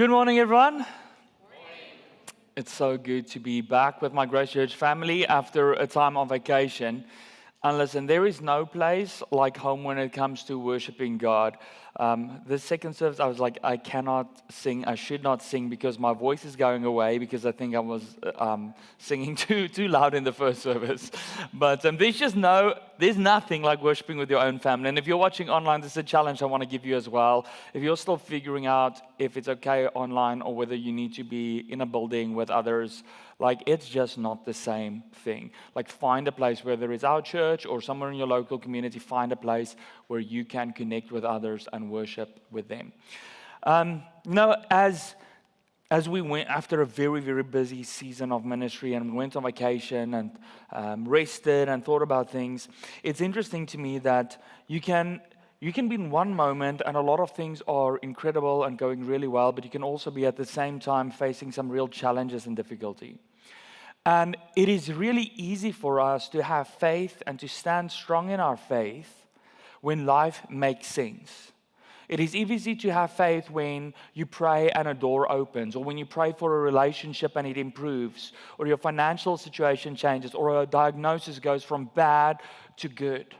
Good morning, everyone. It's so good to be back with my Grace Church family after a time on vacation. And listen, there is no place like home when it comes to worshiping God. The second service, I was like, I cannot sing. I should not sing because my voice is going away because I think I was singing too loud in the first service. But there's nothing like worshiping with your own family. And if you're watching online, this is a challenge I want to give you as well. If you're still figuring out if it's okay online or whether you need to be in a building with others, like, it's just not the same thing. Like, find a place, whether it's our church or somewhere in your local community, find a place where you can connect with others and worship with them. As we went after a very, very busy season of ministry and we went on vacation and rested and thought about things, it's interesting to me that you can be in one moment and a lot of things are incredible and going really well, but you can also be at the same time facing some real challenges and difficulty. And it is really easy for us to have faith and to stand strong in our faith when life makes sense. It is easy to have faith when you pray and a door opens, or when you pray for a relationship and it improves, or your financial situation changes, or a diagnosis goes from bad to good.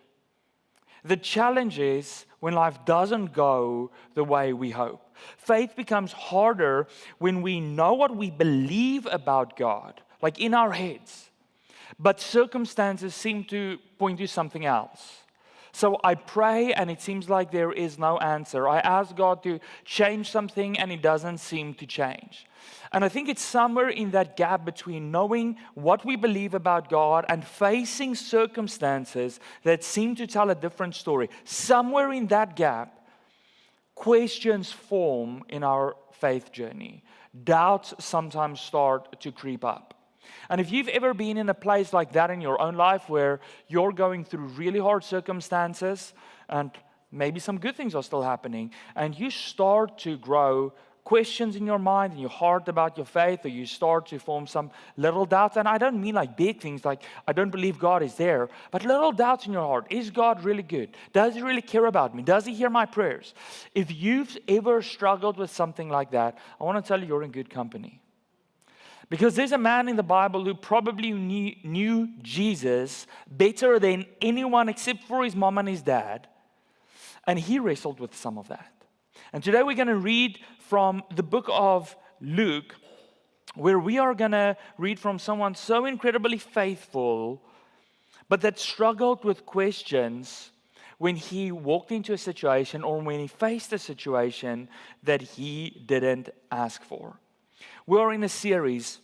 The challenge is when life doesn't go the way we hope. Faith becomes harder when we know what we believe about God, like in our heads, but circumstances seem to point to something else. So I pray and it seems like there is no answer. I ask God to change something and it doesn't seem to change. And I think it's somewhere in that gap between knowing what we believe about God and facing circumstances that seem to tell a different story. Somewhere in that gap, questions form in our faith journey. Doubts sometimes start to creep up. And if you've ever been in a place like that in your own life where you're going through really hard circumstances and maybe some good things are still happening, and you start to grow questions in your mind and your heart about your faith, or you start to form some little doubts, and I don't mean like big things like I don't believe God is there, but little doubts in your heart. Is God really good? Does He really care about me? Does He hear my prayers? If you've ever struggled with something like that, I want to tell you, you're in good company. Because there's a man in the Bible who probably knew Jesus better than anyone except for his mom and his dad. And he wrestled with some of that. And today we're going to read from the book of Luke, where we are going to read from someone so incredibly faithful, but that struggled with questions when he walked into a situation or when he faced a situation that he didn't ask for. We're in a series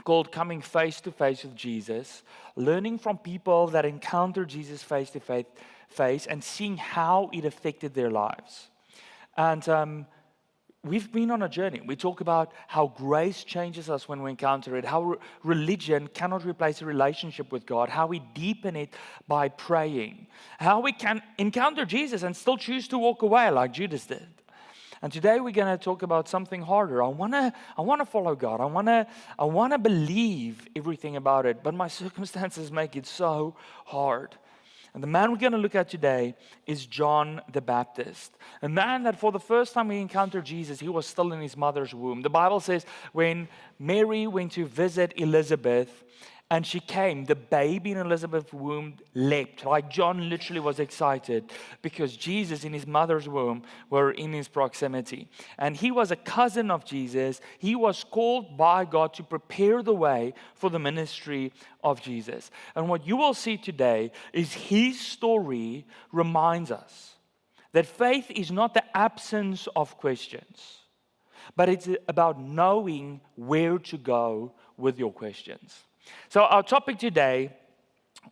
called Coming Face to Face with Jesus, learning from people that encounter Jesus face to face and seeing how it affected their lives. And we've been on a journey. We talk about how grace changes us when we encounter it, how religion cannot replace a relationship with God, how we deepen it by praying, how we can encounter Jesus and still choose to walk away like Judas did. And today we're going to talk about something harder. I want to follow God. I want to believe everything about it, but my circumstances make it so hard. And the man we're going to look at today is John the Baptist, a man that for the first time he encountered Jesus, he was still in his mother's womb. The Bible says when Mary went to visit Elizabeth, and she came, the baby in Elizabeth's womb leapt. Like John literally was excited because Jesus in his mother's womb were in his proximity. And he was a cousin of Jesus. He was called by God to prepare the way for the ministry of Jesus. And what you will see today is his story reminds us that faith is not the absence of questions, but it's about knowing where to go with your questions. So our topic today,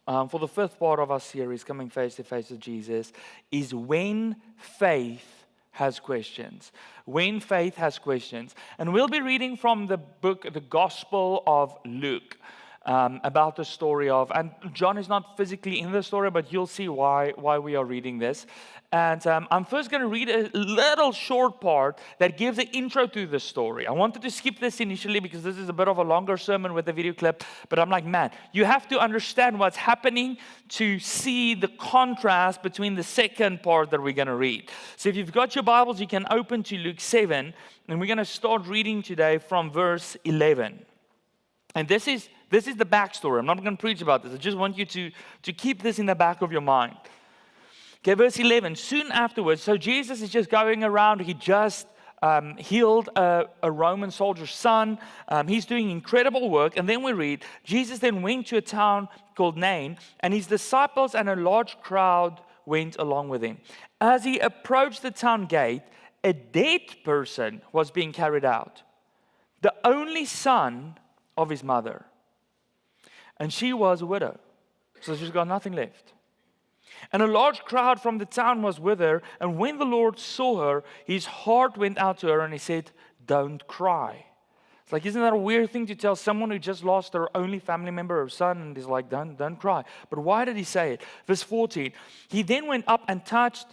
for the fifth part of our series, Coming Face to Face with Jesus, is when faith has questions. When faith has questions. And we'll be reading from the book, the Gospel of Luke. about the story of, and John is not physically in the story, but you'll see why we are reading this. And I'm first going to read a little short part that gives an intro to the story. I wanted to skip this initially because this is a bit of a longer sermon with a video clip, but I'm like, man, you have to understand what's happening to see the contrast between the second part that we're going to read. So if you've got your Bibles, you can open to Luke 7, and we're going to start reading today from verse 11. And this is the backstory. I'm not going to preach about this. I just want you to keep this in the back of your mind. Okay, verse 11. Soon afterwards, so Jesus is just going around. He just healed a Roman soldier's son. He's doing incredible work. And then we read, Jesus then went to a town called Nain, and his disciples and a large crowd went along with him. As he approached the town gate, a dead person was being carried out, the only son of his mother. And she was a widow, so she's got nothing left. And a large crowd from the town was with her, and when the Lord saw her, his heart went out to her, and he said, "Don't cry." It's like, isn't that a weird thing to tell someone who just lost their only family member, her son, and he's like, don't cry. But why did he say it? Verse 14, he then went up and touched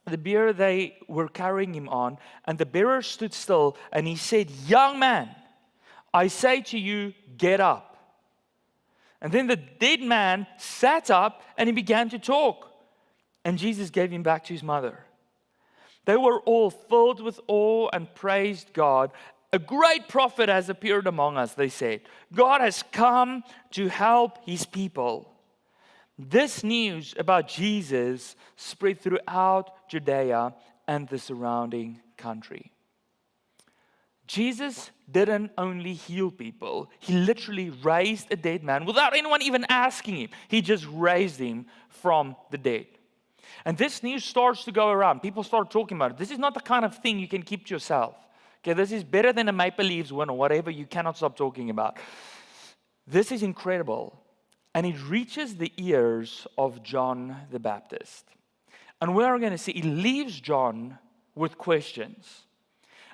the bier they were carrying him on, and the bearer stood still, and he said, "Young man, I say to you, get up." And then the dead man sat up and he began to talk. And Jesus gave him back to his mother. They were all filled with awe and praised God. "A great prophet has appeared among us," they said. "God has come to help his people." This news about Jesus spread throughout Judea and the surrounding country. Jesus didn't only heal people. He literally raised a dead man without anyone even asking him. He just raised him from the dead. And this news starts to go around. People start talking about it. This is not the kind of thing you can keep to yourself. Okay, this is better than a Maple Leafs win or whatever you cannot stop talking about. This is incredible. And it reaches the ears of John the Baptist. And we're going to see, it leaves John with questions.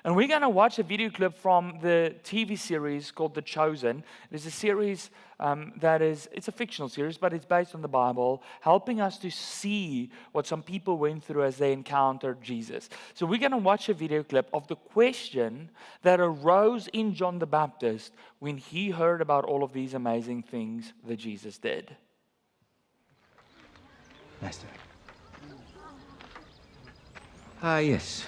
And we're going to watch a video clip from the TV series called The Chosen. It's a series it's a fictional series, but it's based on the Bible, helping us to see what some people went through as they encountered Jesus. So we're going to watch a video clip of the question that arose in John the Baptist when he heard about all of these amazing things that Jesus did. Master. Yes.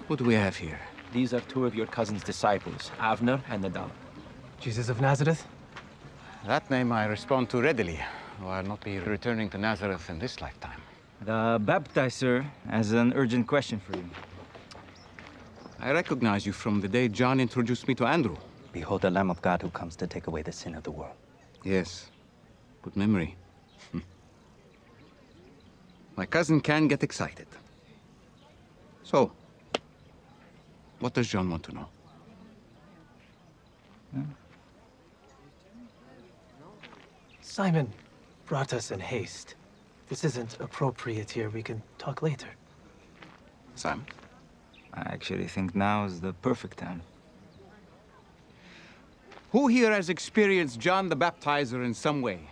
What do we have here? These are two of your cousin's disciples, Avner and Nadab. Jesus of Nazareth? That name I respond to readily, though I'll not be returning to Nazareth in this lifetime. The baptizer has an urgent question for you. I recognize you from the day John introduced me to Andrew. Behold the Lamb of God who comes to take away the sin of the world. Yes, good memory. My cousin can get excited. So, what does John want to know? Simon brought us in haste. This isn't appropriate here. We can talk later. Sam? I actually think now is the perfect time. Who here has experienced John the Baptizer in some way?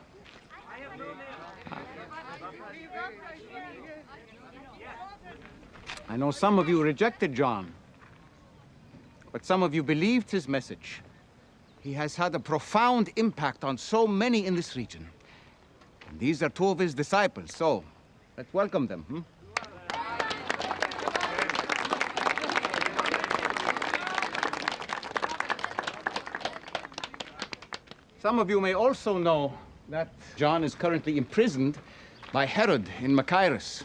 I know some of you rejected John, but some of you believed his message. He has had a profound impact on so many in this region. And these are two of his disciples, so let's welcome them. Some of you may also know that John is currently imprisoned by Herod in Machaerus.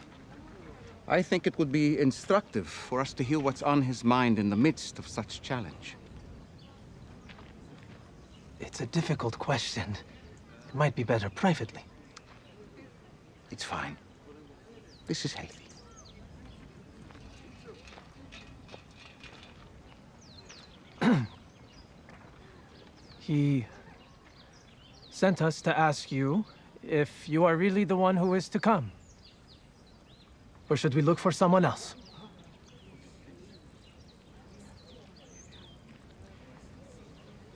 I think it would be instructive for us to hear what's on his mind in the midst of such challenge. It's a difficult question. It might be better privately. It's fine. This is healthy. He sent us to ask you if you are really the one who is to come. Or should we look for someone else?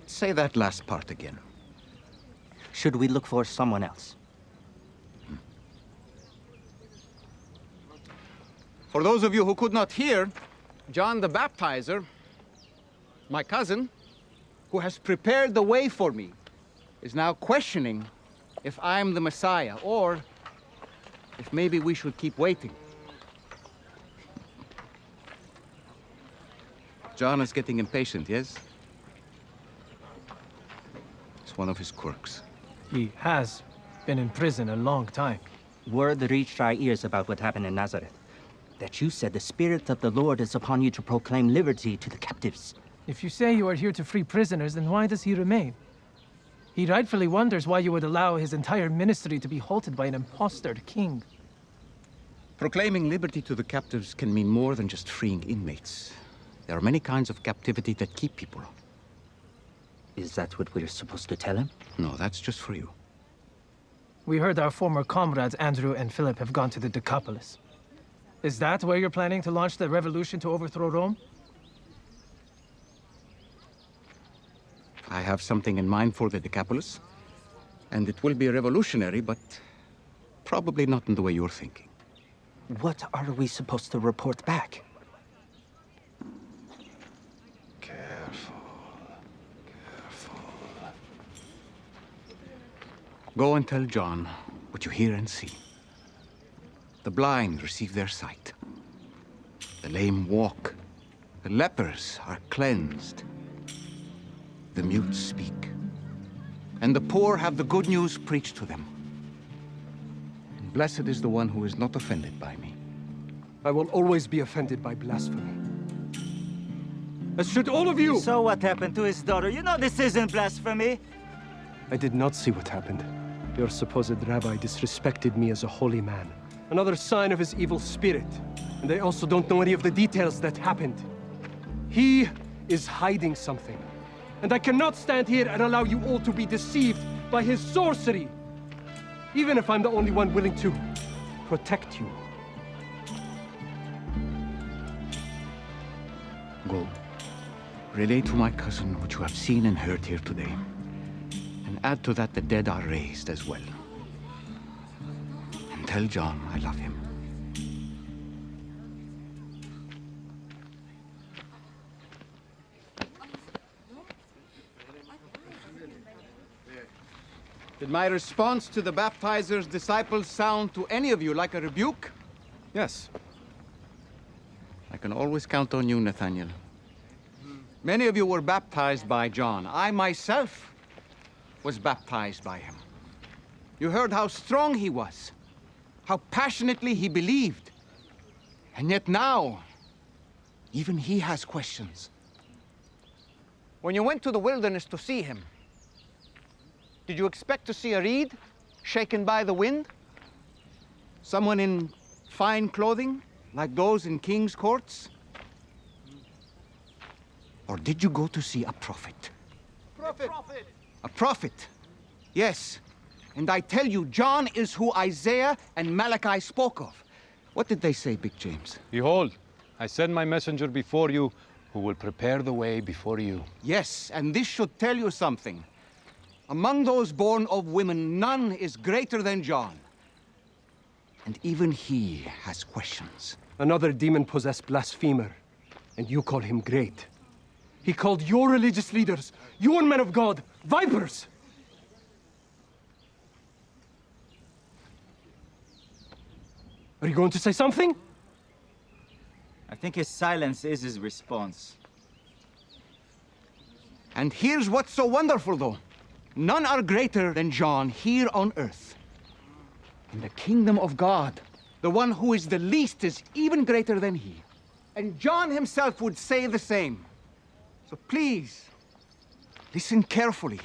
Say that last part again. should we look for someone else? For those of you who could not hear, John the Baptizer, my cousin, who has prepared the way for me, is now questioning if I'm the Messiah, or if maybe we should keep waiting. John is getting impatient, yes? It's one of his quirks. He has been in prison a long time. Word reached our ears about what happened in Nazareth. That you said the Spirit of the Lord is upon you to proclaim liberty to the captives. If you say you are here to free prisoners, then why does he remain? He rightfully wonders why you would allow his entire ministry to be halted by an impostor king. Proclaiming liberty to the captives can mean more than just freeing inmates. There are many kinds of captivity that keep people. Is that what we're supposed to tell him? No, that's just for you. We heard our former comrades Andrew and Philip have gone to the Decapolis. Is that where you're planning to launch the revolution to overthrow Rome? I have something in mind for the Decapolis, and it will be revolutionary, but probably not in the way you're thinking. What are we supposed to report back? Go and tell John what you hear and see. The blind receive their sight. The lame walk. The lepers are cleansed. The mute speak. And the poor have the good news preached to them. And blessed is the one who is not offended by me. I will always be offended by blasphemy. As should all of you! So what happened to his daughter? You know this isn't blasphemy. I did not see what happened. Your supposed rabbi disrespected me as a holy man. Another sign of his evil spirit. And I also don't know any of the details that happened. He is hiding something. And I cannot stand here and allow you all to be deceived by his sorcery. Even if I'm the only one willing to protect you. Go. Relay to my cousin what you have seen and heard here today. And add to that the dead are raised as well. And tell John I love him. Did my response to the baptizer's disciples sound to any of you like a rebuke? Yes. I can always count on you, Nathaniel. Many of you were baptized by John. I myself was baptized by him. You heard how strong he was, how passionately he believed. And yet now, even he has questions. When you went to the wilderness to see him, did you expect to see a reed shaken by the wind? Someone in fine clothing, like those in king's courts? Or did you go to see a prophet? Prophet! A prophet, yes. And I tell you, John is who Isaiah and Malachi spoke of. What did they say, Big James? Behold, I send my messenger before you, who will prepare the way before you. Yes, and this should tell you something. Among those born of women, none is greater than John. And even he has questions. Another demon-possessed blasphemer. And you call him great. He called your religious leaders, your men of God, vipers! Are you going to say something? I think his silence is his response. And here's what's so wonderful, though. None are greater than John here on earth. In the kingdom of God, the one who is the least is even greater than he. And John himself would say the same. So please, listen carefully.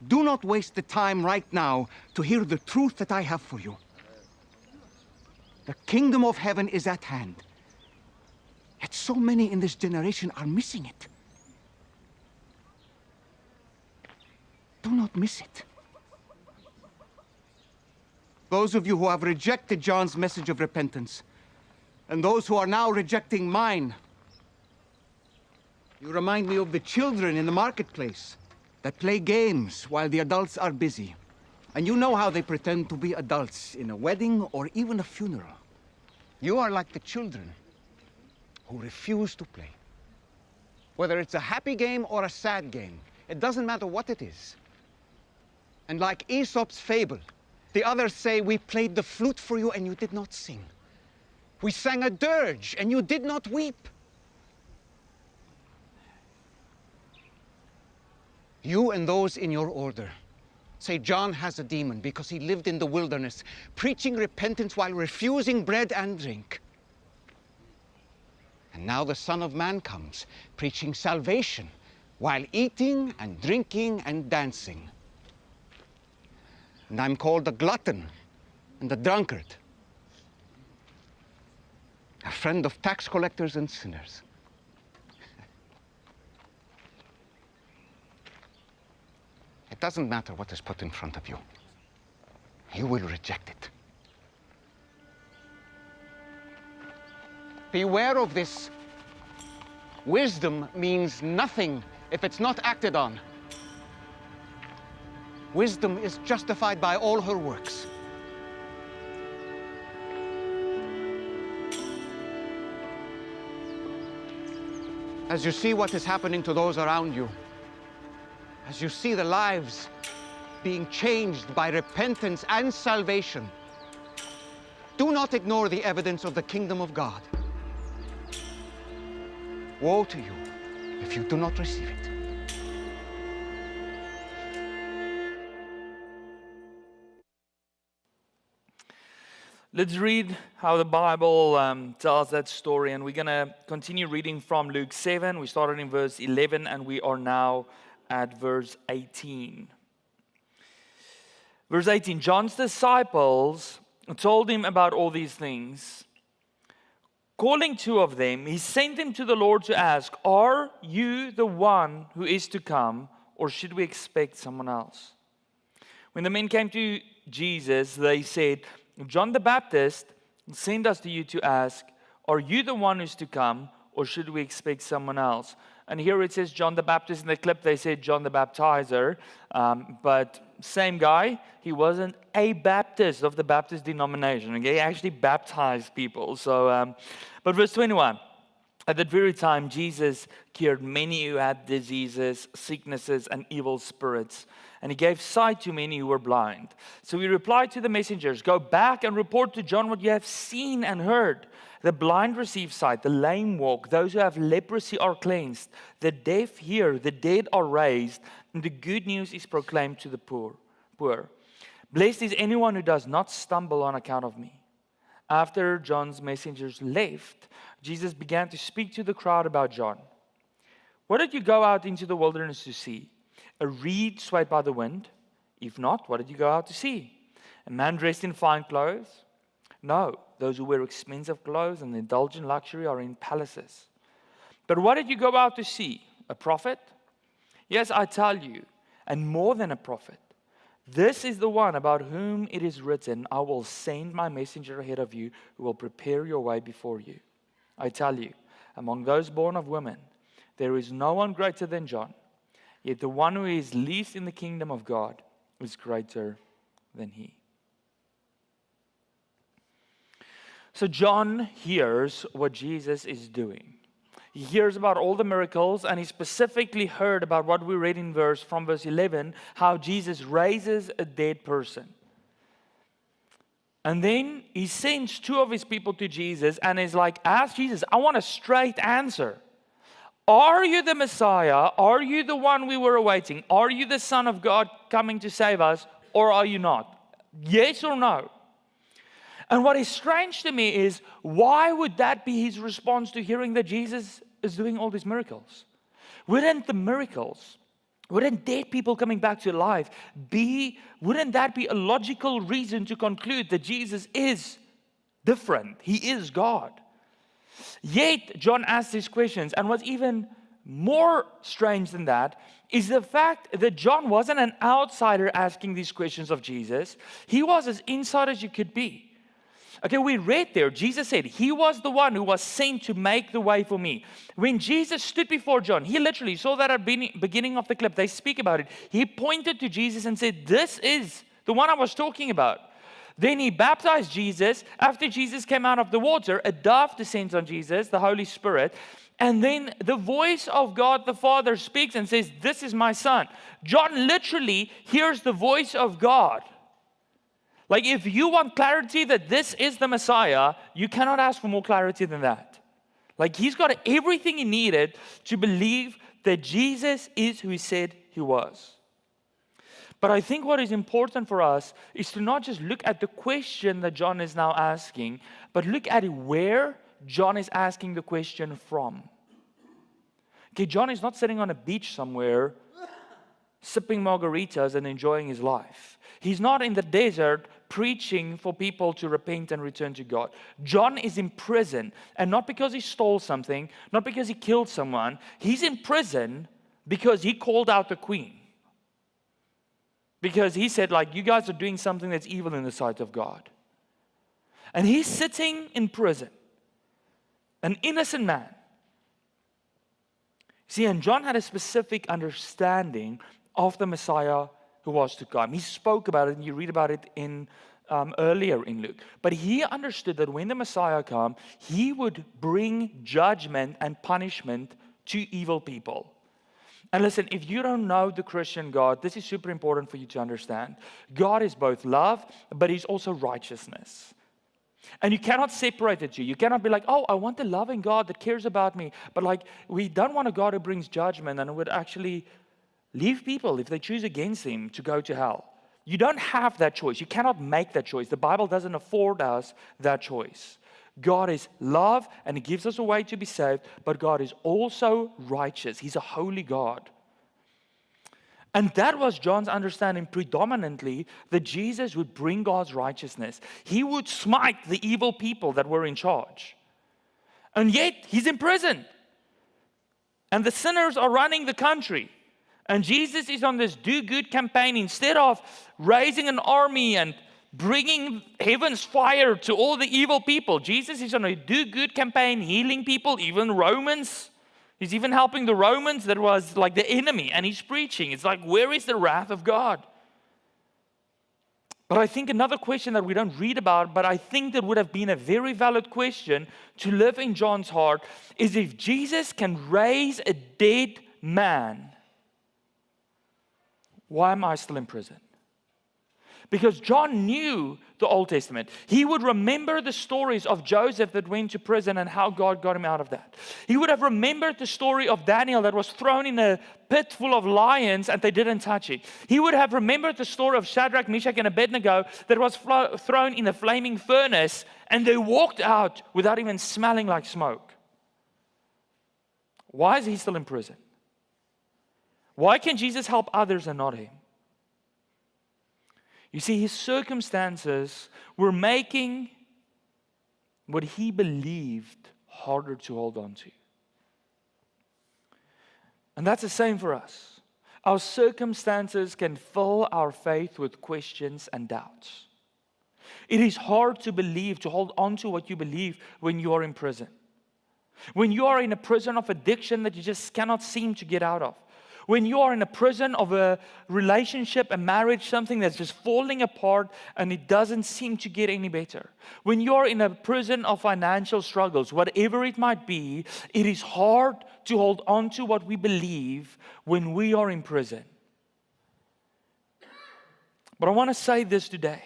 Do not waste the time right now to hear the truth that I have for you. The kingdom of heaven is at hand. Yet so many in this generation are missing it. Do not miss it. Those of you who have rejected John's message of repentance, and those who are now rejecting mine, you remind me of the children in the marketplace that play games while the adults are busy. And you know how they pretend to be adults in a wedding or even a funeral. You are like the children who refuse to play. Whether it's a happy game or a sad game, it doesn't matter what it is. And like Aesop's fable, the others say, we played the flute for you and you did not sing. We sang a dirge and you did not weep. You and those in your order say John has a demon because he lived in the wilderness, preaching repentance while refusing bread and drink. And now the Son of Man comes, preaching salvation while eating and drinking and dancing. And I'm called a glutton and a drunkard, a friend of tax collectors and sinners. It doesn't matter what is put in front of you. You will reject it. Beware of this. Wisdom means nothing if it's not acted on. Wisdom is justified by all her works. As you see what is happening to those around you, as you see the lives being changed by repentance and salvation, do not ignore the evidence of the kingdom of God. Woe to you if you do not receive it. Let's read how the Bible tells that story, and we're going to continue reading from Luke 7. We started in verse 11, and we are now at verse 18. Verse 18, John's disciples told him about all these things. Calling two of them, he sent them to the Lord to ask, "Are you the one who is to come, or should we expect someone else?" When the men came to Jesus, they said, "John the Baptist sent us to you to ask, 'Are you the one who's to come, or should we expect someone else?'" And here it says John the Baptist. In the clip, they said John the Baptizer, but same guy. He wasn't a Baptist of the Baptist denomination. Okay? He actually baptized people. So, but verse 21. At that very time, Jesus cured many who had diseases, sicknesses, and evil spirits. And he gave sight to many who were blind. So he replied to the messengers, "Go back and report to John what you have seen and heard. The blind receive sight, the lame walk, those who have leprosy are cleansed, the deaf hear, the dead are raised, and the good news is proclaimed to the poor. Blessed is anyone who does not stumble on account of me." After John's messengers left, Jesus began to speak to the crowd about John. "What did you go out into the wilderness to see? A reed swayed by the wind? If not, what did you go out to see? A man dressed in fine clothes? No, those who wear expensive clothes and indulge in luxury are in palaces. But what did you go out to see? A prophet? Yes, I tell you, and more than a prophet. This is the one about whom it is written, 'I will send my messenger ahead of you who will prepare your way before you.' I tell you, among those born of women, there is no one greater than John. Yet the one who is least in the kingdom of God is greater than he." So John hears what Jesus is doing. He hears about all the miracles, and he specifically heard about what we read in verse 11, how Jesus raises a dead person. And then he sends two of his people to Jesus and is like, "Ask Jesus, I want a straight answer. Are you the Messiah? Are you the one we were awaiting? Are you the Son of God coming to save us, or are you not? Yes or no?" And what is strange to me is, why would that be his response to hearing that Jesus is doing all these miracles? Wouldn't dead people coming back to life wouldn't that be a logical reason to conclude that Jesus is different? He is God. Yet, John asks these questions, and what's even more strange than that is the fact that John wasn't an outsider asking these questions of Jesus. He was as inside as you could be. Okay, we read there, Jesus said, He was the one who was sent to make the way for me. When Jesus stood before John, he literally saw that at the beginning of the clip. They speak about it. He pointed to Jesus and said, this is the one I was talking about. Then he baptized Jesus. After Jesus came out of the water, a dove descends on Jesus, the Holy Spirit. And then the voice of God the Father speaks and says, this is my son. John literally hears the voice of God. Like, if you want clarity that this is the Messiah, you cannot ask for more clarity than that. Like, he's got everything he needed to believe that Jesus is who he said he was. But I think what is important for us is to not just look at the question that John is now asking, but look at where John is asking the question from. Okay, John is not sitting on a beach somewhere, sipping margaritas and enjoying his life. He's not in the desert preaching for people to repent and return to God. John is in prison, and not because he stole something, not because he killed someone. He's in prison because he called out the queen. Because he said, like, you guys are doing something that's evil in the sight of God. And he's sitting in prison, an innocent man. See, and John had a specific understanding of the Messiah who was to come. He spoke about it, and you read about it in earlier in Luke. But he understood that when the Messiah came, he would bring judgment and punishment to evil people. And listen, if you don't know the Christian God, this is super important for you to understand. God is both love, but He's also righteousness. And you cannot separate the two. You cannot be like, oh, I want a loving God that cares about me. But like, we don't want a God who brings judgment and would actually leave people, if they choose against Him, to go to hell. You don't have that choice. You cannot make that choice. The Bible doesn't afford us that choice. God is love, and He gives us a way to be saved, but God is also righteous. He's a holy God. And that was John's understanding predominantly, that Jesus would bring God's righteousness. He would smite the evil people that were in charge. And yet, He's in prison. And the sinners are running the country. And Jesus is on this do-good campaign. Instead of raising an army and bringing heaven's fire to all the evil people, Jesus is on a do-good campaign, healing people, even Romans. He's even helping the Romans that was like the enemy, and He's preaching. It's like, where is the wrath of God? But I think another question that we don't read about, but I think that would have been a very valid question to live in John's heart, is if Jesus can raise a dead man, why am I still in prison? Because John knew the Old Testament. He would remember the stories of Joseph that went to prison and how God got him out of that. He would have remembered the story of Daniel that was thrown in a pit full of lions and they didn't touch it. He would have remembered the story of Shadrach, Meshach, and Abednego that was thrown in a flaming furnace and they walked out without even smelling like smoke. Why is he still in prison? Why can Jesus help others and not him? You see, his circumstances were making what he believed harder to hold on to. And that's the same for us. Our circumstances can fill our faith with questions and doubts. It is hard to believe, to hold on to what you believe when you are in prison. When you are in a prison of addiction that you just cannot seem to get out of. When you are in a prison of a relationship, a marriage, something that's just falling apart and it doesn't seem to get any better. When you're in a prison of financial struggles, whatever it might be, it is hard to hold on to what we believe when we are in prison. But I want to say this today.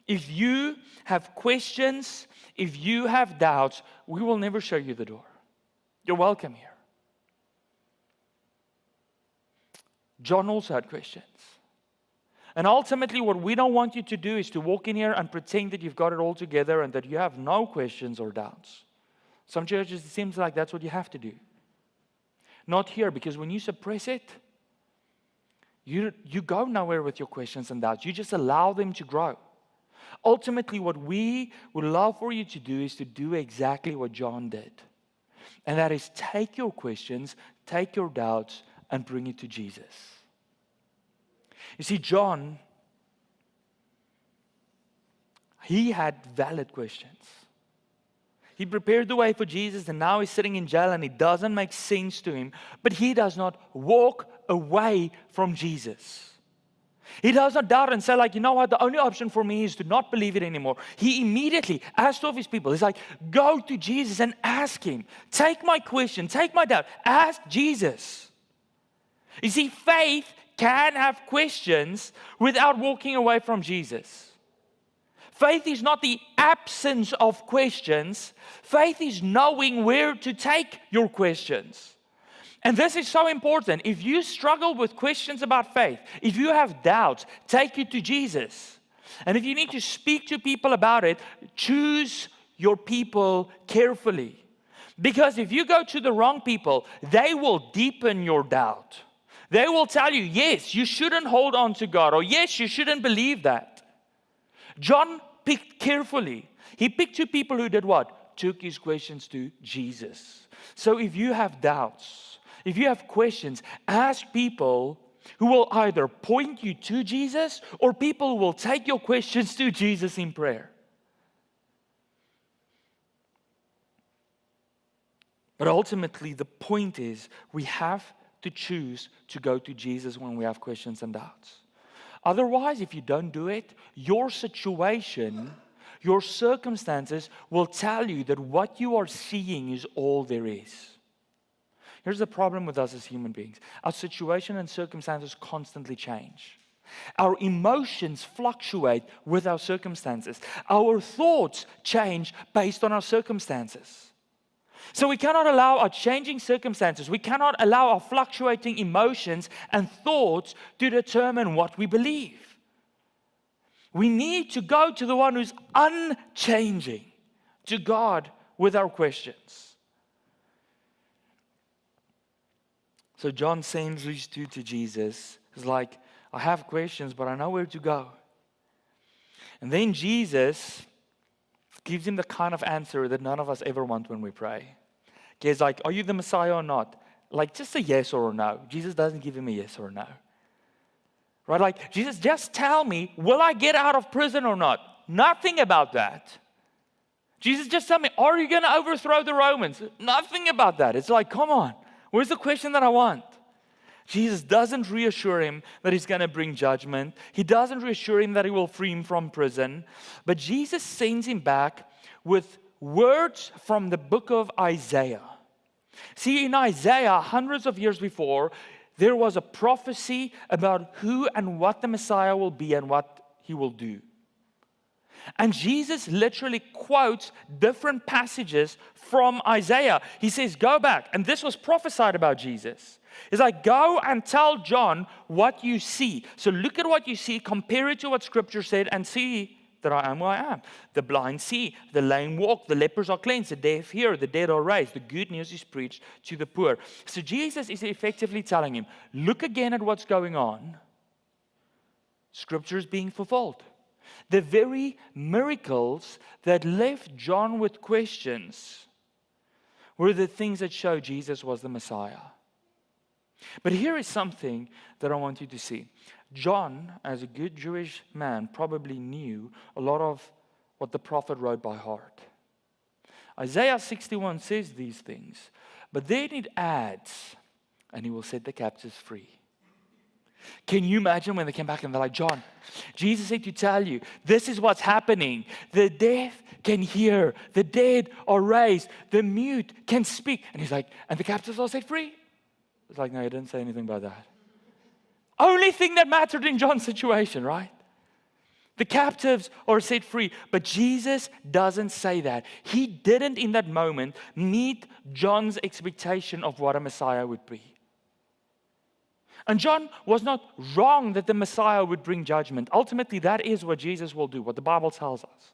If you have questions, if you have doubts, we will never show you the door. You're welcome here. John also had questions. And ultimately, what we don't want you to do is to walk in here and pretend that you've got it all together and that you have no questions or doubts. Some churches, it seems like that's what you have to do. Not here, because when you suppress it, you go nowhere with your questions and doubts. You just allow them to grow. Ultimately, what we would love for you to do is to do exactly what John did. And that is take your questions, take your doubts, and bring it to Jesus. You see, John He had valid questions. He prepared the way for Jesus, and now he's sitting in jail, and it doesn't make sense to him. But he does not walk away from Jesus. He does not doubt and say, like, you know what, the only option for me is to not believe it anymore. He immediately asked of his people, he's like, go to Jesus and ask him. Take my question, take my doubt, ask Jesus. You see, faith can have questions without walking away from Jesus. Faith is not the absence of questions. Faith is knowing where to take your questions. And this is so important. If you struggle with questions about faith, if you have doubts, take it to Jesus. And if you need to speak to people about it, choose your people carefully. Because if you go to the wrong people, they will deepen your doubt. They will tell you, yes, you shouldn't hold on to God, or yes, you shouldn't believe that. John picked carefully. He picked two people who did what? Took his questions to Jesus. So if you have doubts, if you have questions, ask people who will either point you to Jesus or people who will take your questions to Jesus in prayer. But ultimately, the point is we have to choose to go to Jesus when we have questions and doubts. Otherwise, if you don't do it, your situation, your circumstances will tell you that what you are seeing is all there is. Here's the problem with us as human beings. Our situation and circumstances constantly change. Our emotions fluctuate with our circumstances. Our thoughts change based on our circumstances. So we cannot allow our changing circumstances, we cannot allow our fluctuating emotions and thoughts to determine what we believe. We need to go to the one who's unchanging, to God with our questions. So John sends these two to Jesus. He's like, I have questions, but I know where to go. And then Jesus gives him the kind of answer that none of us ever want when we pray. He's like, are you the Messiah or not? Like, just a yes or a no. Jesus doesn't give him a yes or a no. Right? Like, Jesus, just tell me, will I get out of prison or not? Nothing about that. Jesus, just tell me, are you going to overthrow the Romans? Nothing about that. It's like, come on. Where's the question that I want? Jesus doesn't reassure him that he's going to bring judgment. He doesn't reassure him that he will free him from prison. But Jesus sends him back with words from the book of Isaiah. See, in Isaiah, hundreds of years before, there was a prophecy about who and what the Messiah will be and what he will do. And Jesus literally quotes different passages from Isaiah. He says, go back. And this was prophesied about Jesus. It's like, go and tell John what you see. So look at what you see, compare it to what Scripture said, and see that I am who I am. The blind see, the lame walk, the lepers are cleansed, the deaf hear, the dead are raised. The good news is preached to the poor. So Jesus is effectively telling him, look again at what's going on. Scripture is being fulfilled. The very miracles that left John with questions were the things that show Jesus was the Messiah. But here is something that I want you to see. John, as a good Jewish man, probably knew a lot of what the prophet wrote by heart. Isaiah 61 says these things, but then it adds, and he will set the captives free. Can you imagine when they came back and they're like, John, Jesus said to tell you, this is what's happening. The deaf can hear, the dead are raised, the mute can speak. And he's like, and the captives are set free? It's like, no, he didn't say anything about that. Only thing that mattered in John's situation, right? The captives are set free. But Jesus doesn't say that. He didn't in that moment meet John's expectation of what a Messiah would be. And John was not wrong that the Messiah would bring judgment. Ultimately, that is what Jesus will do, what the Bible tells us.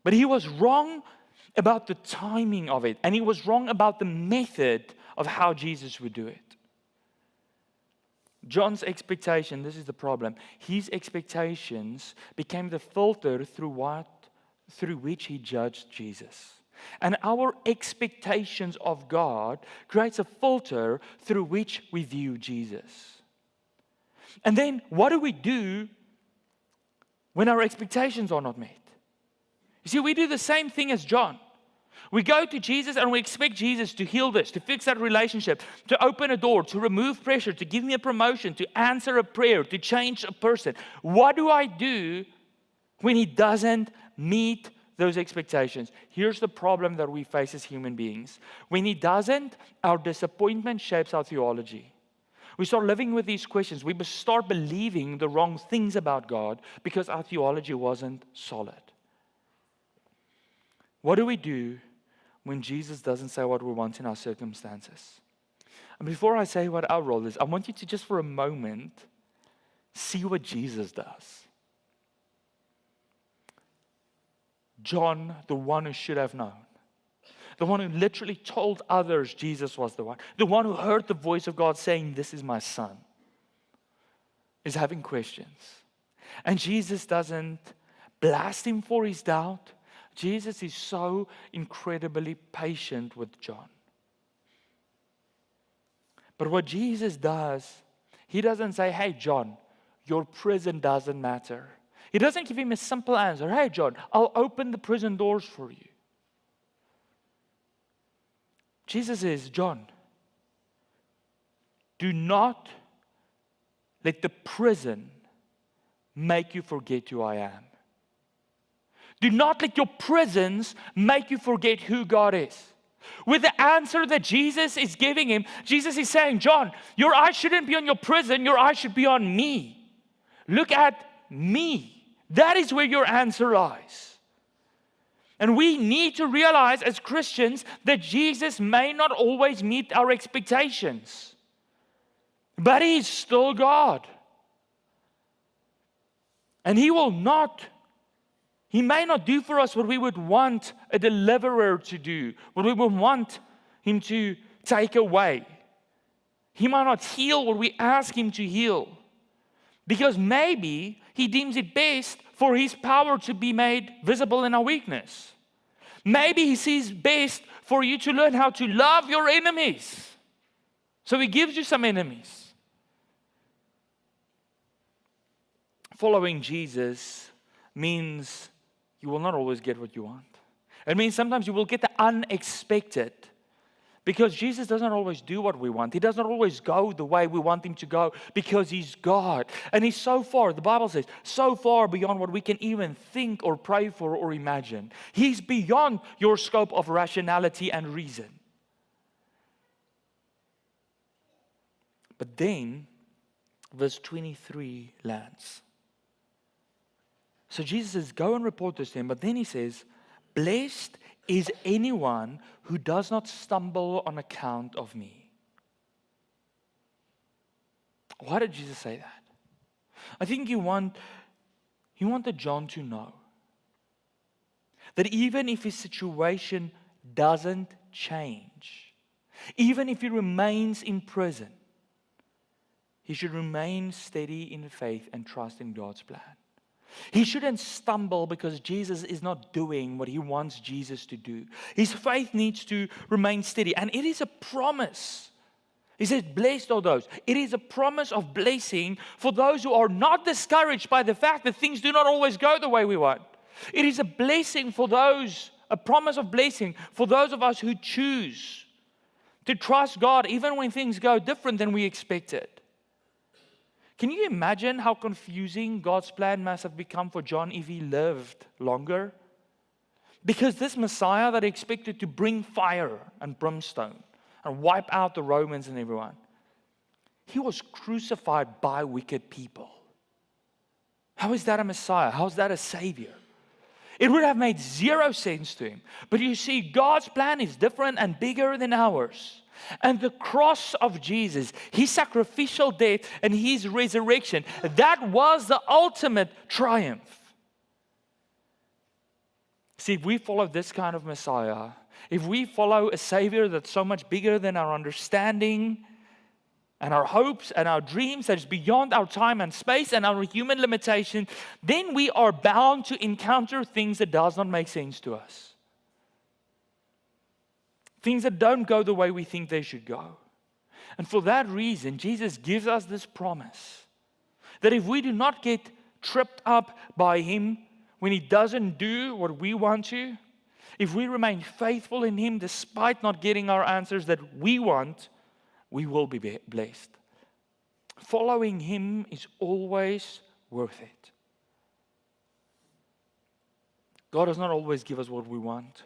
But he was wrong about the timing of it. And he was wrong about the method of how Jesus would do it. John's expectation, this is the problem. His expectations became the filter through which he judged Jesus. And our expectations of God creates a filter through which we view Jesus. And then what do we do when our expectations are not met. You see, we do the same thing as John. We go to Jesus and we expect Jesus to heal this, to fix that relationship, to open a door, to remove pressure, to give me a promotion, to answer a prayer, to change a person. What do I do when He doesn't meet those expectations? Here's the problem that we face as human beings. When He doesn't, our disappointment shapes our theology. We start living with these questions. We start believing the wrong things about God because our theology wasn't solid. What do we do when Jesus doesn't say what we want in our circumstances? And before I say what our role is, I want you to just for a moment see what Jesus does. John, the one who should have known, the one who literally told others Jesus was the one who heard the voice of God saying, "This is my son," is having questions. And Jesus doesn't blast him for his doubt. Jesus is so incredibly patient with John. But what Jesus does, He doesn't say, "Hey, John, your prison doesn't matter." He doesn't give him a simple answer. "Hey, John, I'll open the prison doors for you." Jesus says, "John, do not let the prison make you forget who I am. Do not let your prisons make you forget who God is." With the answer that Jesus is giving him, Jesus is saying, "John, your eyes shouldn't be on your prison, your eyes should be on me. Look at me. That is where your answer lies." And we need to realize as Christians that Jesus may not always meet our expectations, but He is still God. And He may not do for us what we would want a deliverer to do, what we would want Him to take away. He might not heal what we ask Him to heal, because maybe He deems it best for His power to be made visible in our weakness. Maybe He sees best for you to learn how to love your enemies. So He gives you some enemies. Following Jesus means you will not always get what you want. It means sometimes you will get the unexpected, because Jesus doesn't always do what we want. He doesn't always go the way we want Him to go, because He's God. And He's so far, the Bible says, so far beyond what we can even think or pray for or imagine. He's beyond your scope of rationality and reason. But then, verse 23 lands. So Jesus says, "Go and report this to him." But then He says, "Blessed is anyone who does not stumble on account of me." Why did Jesus say that? I think He wanted John to know that even if his situation doesn't change, even if he remains in prison, he should remain steady in faith and trust in God's plan. He shouldn't stumble because Jesus is not doing what He wants Jesus to do. His faith needs to remain steady. And it is a promise. He says, "Blessed are those." It is a promise of blessing for those who are not discouraged by the fact that things do not always go the way we want. It is a blessing for those, a promise of blessing for those of us who choose to trust God even when things go different than we expected. Can you imagine how confusing God's plan must have become for John if he lived longer? Because this Messiah that he expected to bring fire and brimstone and wipe out the Romans and everyone, He was crucified by wicked people. How is that a Messiah? How is that a Savior? It would have made zero sense to him. But you see, God's plan is different and bigger than ours. And the cross of Jesus, His sacrificial death and His resurrection, that was the ultimate triumph. See, if we follow this kind of Messiah, if we follow a Savior that's so much bigger than our understanding and our hopes and our dreams, that is beyond our time and space and our human limitation, then we are bound to encounter things that does not make sense to us. Things that don't go the way we think they should go. And for that reason, Jesus gives us this promise that if we do not get tripped up by him when he doesn't do what we want to, if we remain faithful in him despite not getting our answers that we want, we will be blessed. Following him is always worth it. God does not always give us what we want,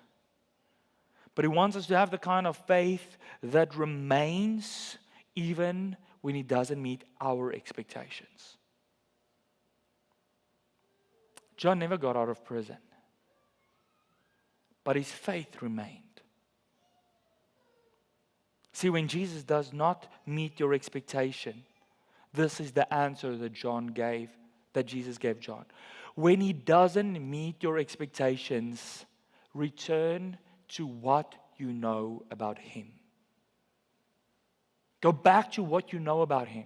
but he wants us to have the kind of faith that remains even when he doesn't meet our expectations. John never got out of prison, but his faith remained. See, when Jesus does not meet your expectation, this is the answer that Jesus gave John. When he doesn't meet your expectations, return to what you know about him. Go back to what you know about him.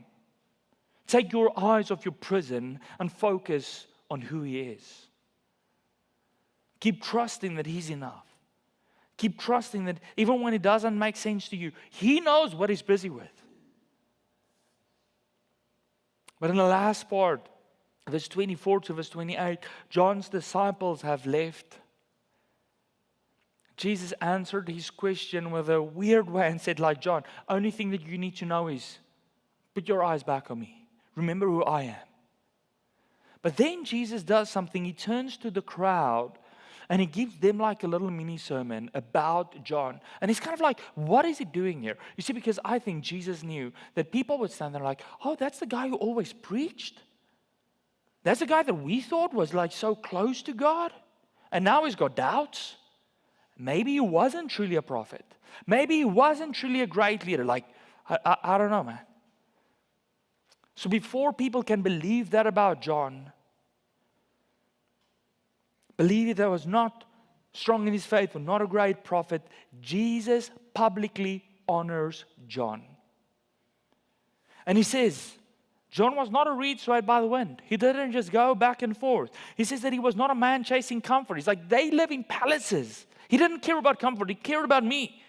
Take your eyes off your prison and focus on who he is. Keep trusting that he's enough. Keep trusting that even when it doesn't make sense to you, he knows what he's busy with. But in the last part, verse 24 to verse 28, John's disciples have left. Jesus answered his question with a weird way and said, like John, only thing that you need to know is put your eyes back on me. Remember who I am. But then Jesus does something. He turns to the crowd and he gives them like a little mini sermon about John. And he's kind of like, what is he doing here? You see, because I think Jesus knew that people would stand there like, oh, that's the guy who always preached. That's the guy that we thought was like so close to God. And now he's got doubts. Maybe he wasn't truly a prophet. Maybe he wasn't truly a great leader. Like, I don't know, man. So before people can believe that about John, believe that he was not strong in his faith or not a great prophet, Jesus publicly honors John. And he says, John was not a reed swayed by the wind. He didn't just go back and forth. He says that he was not a man chasing comfort. He's like, they live in palaces. He didn't care about comfort. He cared about me.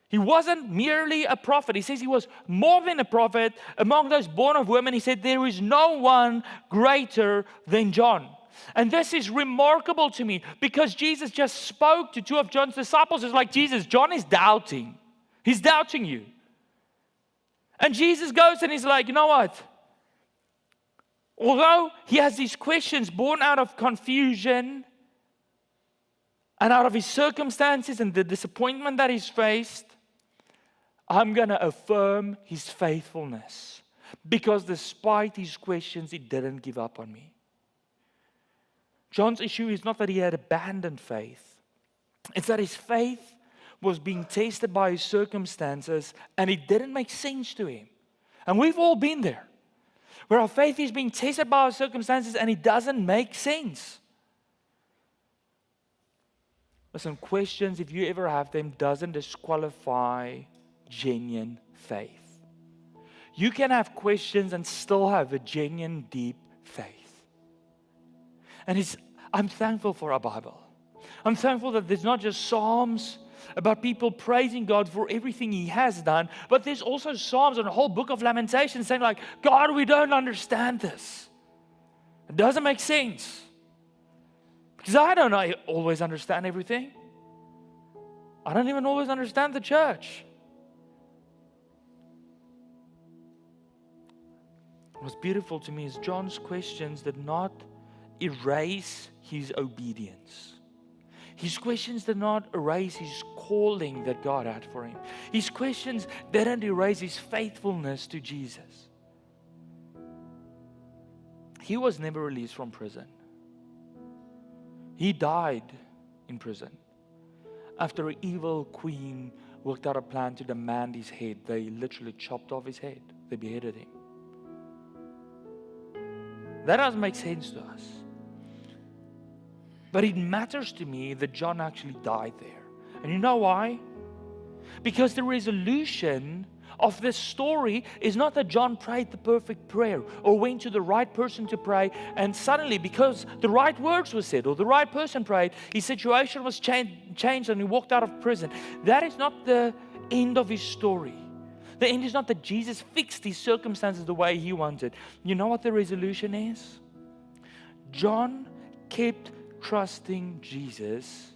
He wasn't merely a prophet. He says he was more than a prophet. Among those born of women, he said, there is no one greater than John. And this is remarkable to me because Jesus just spoke to two of John's disciples. It's like, Jesus, John is doubting. He's doubting you. And Jesus goes and he's like, you know what? Although he has these questions born out of confusion and out of his circumstances and the disappointment that he's faced, I'm going to affirm his faithfulness. Because despite his questions, he didn't give up on me. John's issue is not that he had abandoned faith. It's that his faith was being tested by his circumstances and it didn't make sense to him. And we've all been there. Where our faith is being tested by our circumstances and it doesn't make sense. Listen, questions, if you ever have them, doesn't disqualify genuine faith. You can have questions and still have a genuine, deep faith. And I'm thankful for our Bible. I'm thankful that there's not just Psalms about people praising God for everything He has done, but there's also Psalms and a whole book of Lamentations saying like, God, we don't understand this. It doesn't make sense. Because I don't always understand everything. I don't even always understand the church. What's beautiful to me is John's questions did not erase his obedience. His questions did not erase his calling that God had for him. His questions didn't erase his faithfulness to Jesus. He was never released from prison. He died in prison. After an evil queen worked out a plan to demand his head, they literally chopped off his head. They beheaded him. That doesn't make sense to us. But it matters to me that John actually died there. And you know why? Because the resolution of this story is not that John prayed the perfect prayer or went to the right person to pray and suddenly, because the right words were said or the right person prayed, his situation was changed and he walked out of prison. That is not the end of his story. The end is not that Jesus fixed his circumstances the way he wanted. You know what the resolution is? John kept trusting Jesus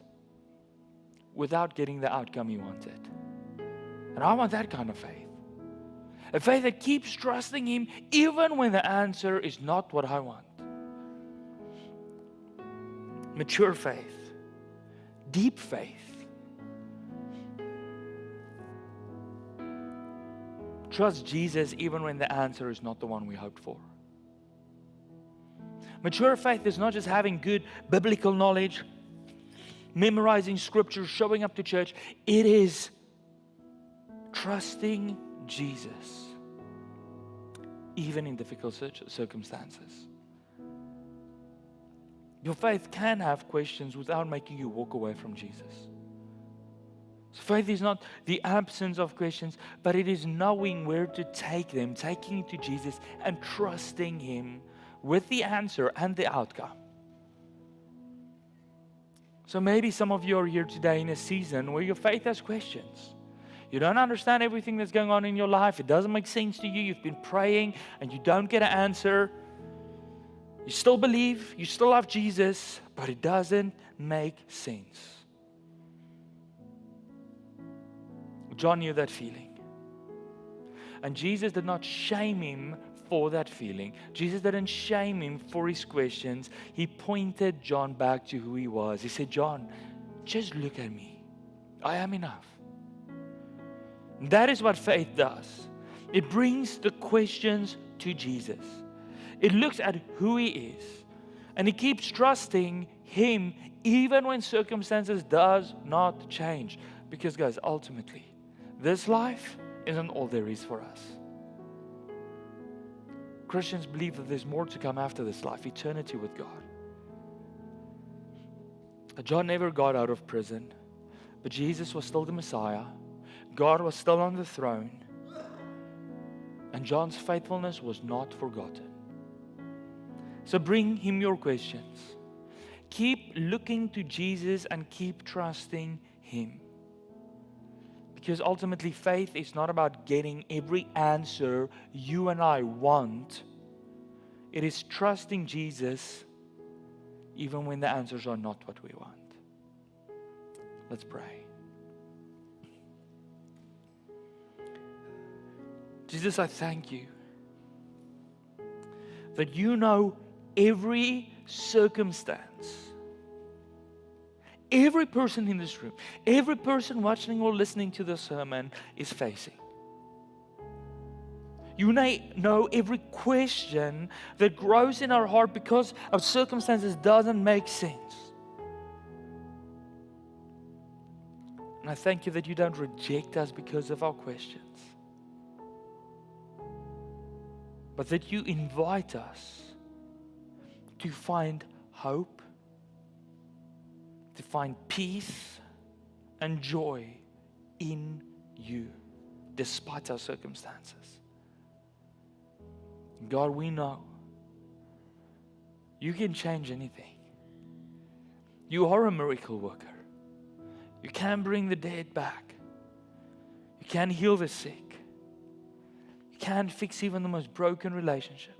without getting the outcome he wanted. And I want that kind of faith. A faith that keeps trusting Him even when the answer is not what I want. Mature faith. Deep faith. Trust Jesus even when the answer is not the one we hoped for. Mature faith is not just having good biblical knowledge, memorizing scripture, showing up to church. It is trusting Jesus, even in difficult circumstances. Your faith can have questions without making you walk away from Jesus. So faith is not the absence of questions, but it is knowing where to take them, taking it to Jesus and trusting Him with the answer and the outcome. So maybe some of you are here today in a season where your faith has questions. You don't understand everything that's going on in your life. It doesn't make sense to you. You've been praying and you don't get an answer. You still believe, you still love Jesus, but it doesn't make sense. John knew that feeling. And Jesus did not shame him for that feeling. Jesus didn't shame him for his questions. He pointed John back to who he was. He said, John, just look at me. I am enough. That is what faith does. It brings the questions to Jesus. It looks at who He is. And it keeps trusting Him even when circumstances does not change. Because guys, ultimately, this life isn't all there is for us. Christians believe that there's more to come after this life, eternity with God. John never got out of prison, but Jesus was still the Messiah. God was still on the throne. And John's faithfulness was not forgotten. So bring Him your questions. Keep looking to Jesus and keep trusting Him. Because ultimately faith is not about getting every answer you and I want. It is trusting Jesus even when the answers are not what we want. Let's pray. Jesus, I thank You that You know every circumstance. Every person in this room, every person watching or listening to the sermon is facing. You know every question that grows in our heart because of circumstances doesn't make sense. And I thank You that You don't reject us because of our questions, but that You invite us to find hope, to find peace and joy in You, despite our circumstances. God, we know You can change anything. You are a miracle worker. You can bring the dead back. You can heal the sick. You can fix even the most broken relationship.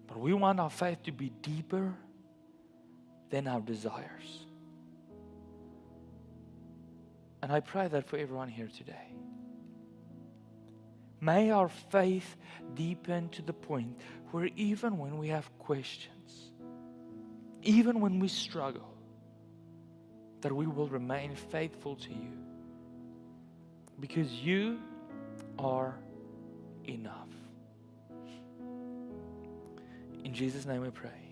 But we want our faith to be deeper than our desires. And I pray that for everyone here today. May our faith deepen to the point where even when we have questions, even when we struggle, that we will remain faithful to You, because You are enough. In Jesus' name we pray.